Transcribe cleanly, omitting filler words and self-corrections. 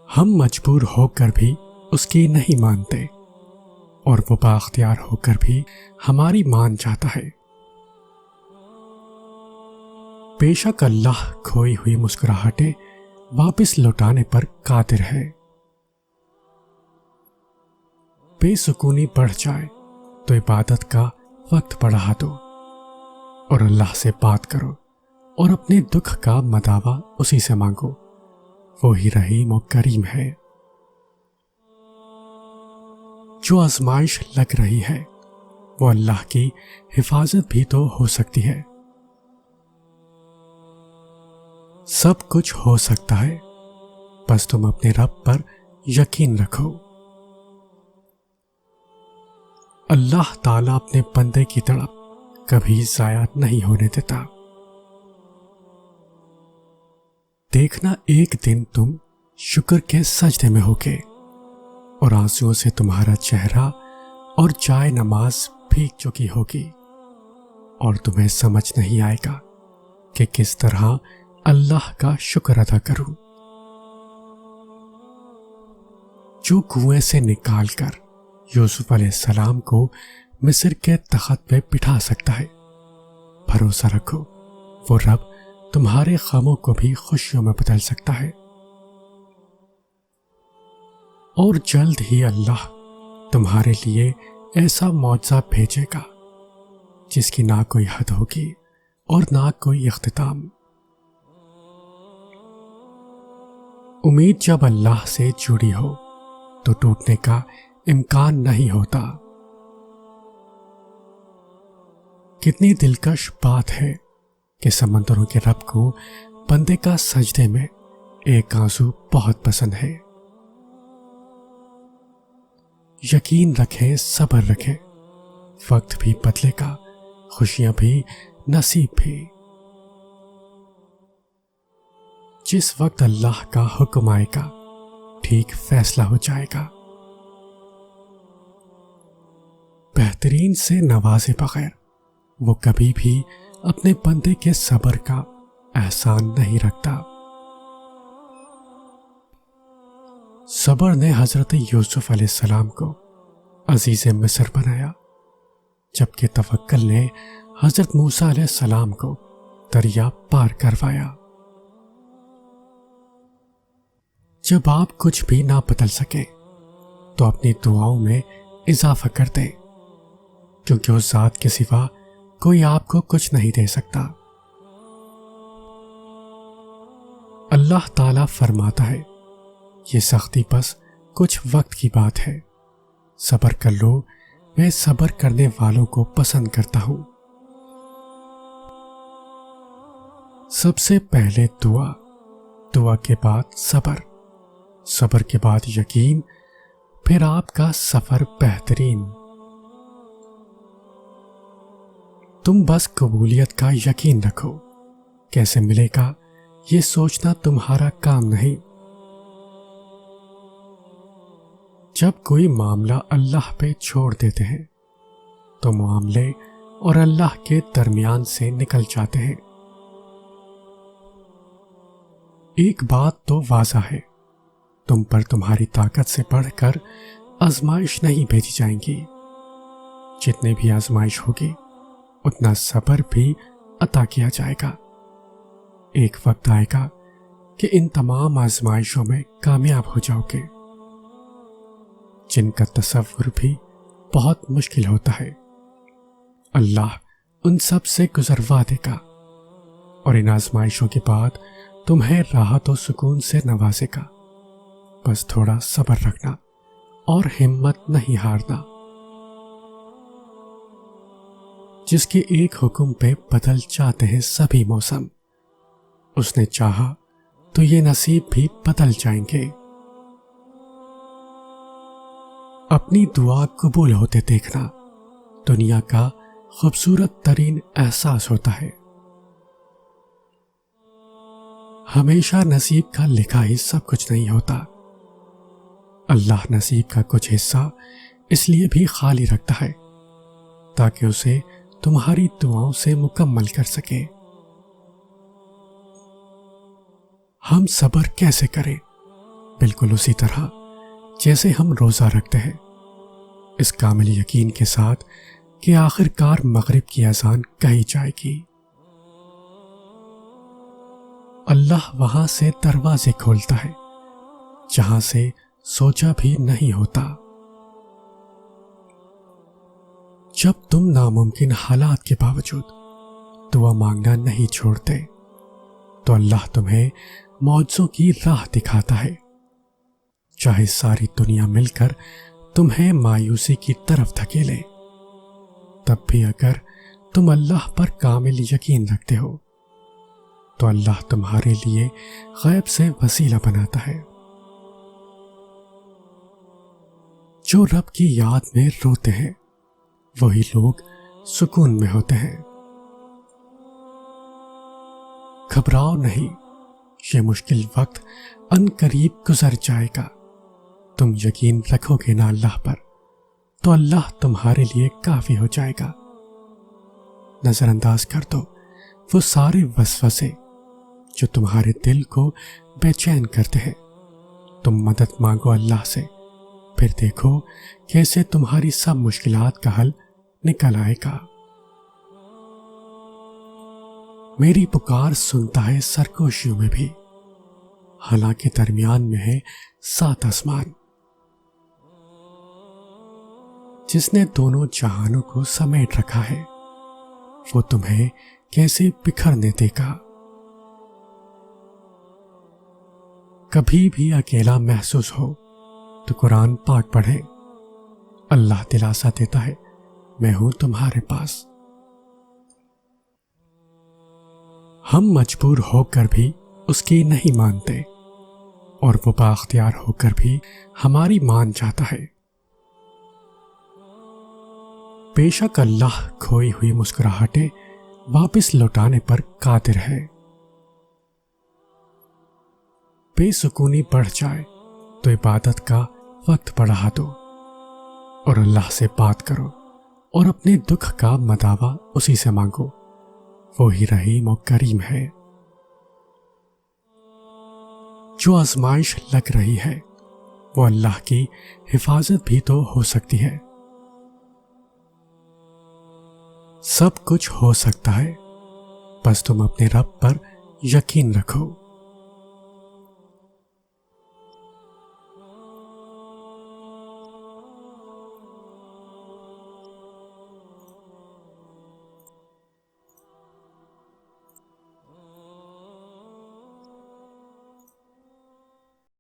ہم مجبور ہو کر بھی اس کی نہیں مانتے اور وہ بااختیار ہو کر بھی ہماری مان جاتا ہے۔ بے شک اللہ کھوئی ہوئی مسکراہٹیں واپس لوٹانے پر قادر ہے۔ بے سکونی بڑھ جائے تو عبادت کا وقت بڑھا دو اور اللہ سے بات کرو اور اپنے دکھ کا مداوا اسی سے مانگو، وہی رحیم و کریم ہے۔ جو آزمائش لگ رہی ہے وہ اللہ کی حفاظت بھی تو ہو سکتی ہے۔ سب کچھ ہو سکتا ہے، بس تم اپنے رب پر یقین رکھو۔ اللہ تعالیٰ اپنے بندے کی تڑپ کبھی ضائع نہیں ہونے دیتا۔ دیکھنا ایک دن تم شکر کے سجدے میں ہوگے اور آنسوؤں سے تمہارا چہرہ اور جائے نماز بھیگ چکی ہوگی، اور تمہیں سمجھ نہیں آئے گا کہ کس طرح اللہ کا شکر ادا کروں، جو کنویں سے نکال کر یوسف علیہ السلام کو مصر کے تخت پہ بٹھا سکتا ہے۔ بھروسہ رکھو وہ رب تمہارے غموں کو بھی خوشیوں میں بدل سکتا ہے، اور جلد ہی اللہ تمہارے لیے ایسا معجزہ بھیجے گا جس کی نہ کوئی حد ہوگی اور نہ کوئی اختتام۔ امید جب اللہ سے جڑی ہو تو ٹوٹنے کا امکان نہیں ہوتا۔ کتنی دلکش بات ہے کہ سمندروں کے رب کو بندے کا سجدے میں ایک آنسو بہت پسند ہے۔ یقین رکھیں، صبر رکھیں، وقت بھی بدلے گا، خوشیاں بھی، نصیب بھی۔ جس وقت اللہ کا حکم آئے گا ٹھیک فیصلہ ہو جائے گا۔ بہترین سے نوازے بغیر وہ کبھی بھی اپنے بندے کے صبر کا احسان نہیں رکھتا۔ صبر نے حضرت یوسف علیہ السلام کو عزیز مصر بنایا، جبکہ توکل نے حضرت موسیٰ علیہ السلام کو دریا پار کروایا۔ جب آپ کچھ بھی نہ بدل سکیں تو اپنی دعاؤں میں اضافہ کر دیں، کیونکہ اس ذات کے سوا کوئی آپ کو کچھ نہیں دے سکتا۔ اللہ تعالیٰ فرماتا ہے، یہ سختی بس کچھ وقت کی بات ہے، صبر کر لو، میں صبر کرنے والوں کو پسند کرتا ہوں۔ سب سے پہلے دعا، دعا کے بعد صبر، صبر کے بعد یقین، پھر آپ کا سفر بہترین۔ تم بس قبولیت کا یقین رکھو، کیسے ملے گا یہ سوچنا تمہارا کام نہیں۔ جب کوئی معاملہ اللہ پہ چھوڑ دیتے ہیں تو معاملے اور اللہ کے درمیان سے نکل جاتے ہیں۔ ایک بات تو واضح ہے، تم پر تمہاری طاقت سے بڑھ کر آزمائش نہیں بھیجی جائیں گی۔ جتنی بھی آزمائش ہوگی اتنا صبر بھی عطا کیا جائے گا۔ ایک وقت آئے گا کہ ان تمام آزمائشوں میں کامیاب ہو جاؤ گے، جن کا تصور بھی بہت مشکل ہوتا ہے۔ اللہ ان سب سے گزروا دے گا اور ان آزمائشوں کے بعد تمہیں راحت و سکون سے نوازے گا۔ بس تھوڑا صبر رکھنا اور ہمت نہیں ہارنا۔ جس کے ایک حکم پہ بدل جاتے ہیں سبھی موسم، اس نے چاہا تو یہ نصیب بھی بدل جائیں گے۔ اپنی دعا قبول ہوتے دیکھنا دنیا کا خوبصورت ترین احساس ہوتا ہے۔ ہمیشہ نصیب کا لکھا ہی سب کچھ نہیں ہوتا۔ اللہ نصیب کا کچھ حصہ اس لیے بھی خالی رکھتا ہے تاکہ اسے تمہاری دعاؤں سے مکمل کر سکے۔ ہم صبر کیسے کریں بالکل اسی طرح جیسے ہم روزہ رکھتے ہیں، اس کامل یقین کے ساتھ کہ آخر کار مغرب کی اذان کہی جائے گی۔ اللہ وہاں سے دروازے کھولتا ہے جہاں سے سوچا بھی نہیں ہوتا۔ جب تم ناممکن حالات کے باوجود دعا مانگنا نہیں چھوڑتے تو اللہ تمہیں معجزوں کی راہ دکھاتا ہے، چاہے ساری دنیا مل کر تمہیں مایوسی کی طرف دھکیلے، تب بھی اگر تم اللہ پر کامل یقین رکھتے ہو تو اللہ تمہارے لیے غیب سے وسیلہ بناتا ہے۔ جو رب کی یاد میں روتے ہیں وہی لوگ سکون میں ہوتے ہیں۔ گھبراؤ نہیں، یہ مشکل وقت ان قریب گزر جائے گا۔ تم یقین رکھو گے نا اللہ پر تو اللہ تمہارے لیے کافی ہو جائے گا۔ نظر انداز کر دو وہ سارے وسوسے جو تمہارے دل کو بے چین کرتے ہیں۔ تم مدد مانگو اللہ سے، پھر دیکھو کیسے تمہاری سب مشکلات کا حل نکل آئے گا۔ میری پکار سنتا ہے سرکوشیوں میں بھی، حالانکہ درمیان میں ہے 7 آسمان۔ جس نے دونوں جہانوں کو سمیٹ رکھا ہے وہ تمہیں کیسے بکھرنے دے گا۔ کبھی بھی اکیلا محسوس ہو تو قرآن پاک پڑھیں، اللہ دلاسا دیتا ہے میں ہوں تمہارے پاس۔ ہم مجبور ہو کر بھی اس کی نہیں مانتے اور وہ بااختیار ہو کر بھی ہماری مان جاتا ہے۔ بے شک اللہ کھوئی ہوئی مسکراہٹیں واپس لوٹانے پر قادر ہے۔ بے سکونی بڑھ جائے تو عبادت کا وقت بڑھا دو اور اللہ سے بات کرو اور اپنے دکھ کا مداوع اسی سے مانگو، وہی رحیم و کریم ہے۔ جو آزمائش لگ رہی ہے وہ اللہ کی حفاظت بھی تو ہو سکتی ہے۔ سب کچھ ہو سکتا ہے، بس تم اپنے رب پر یقین رکھو۔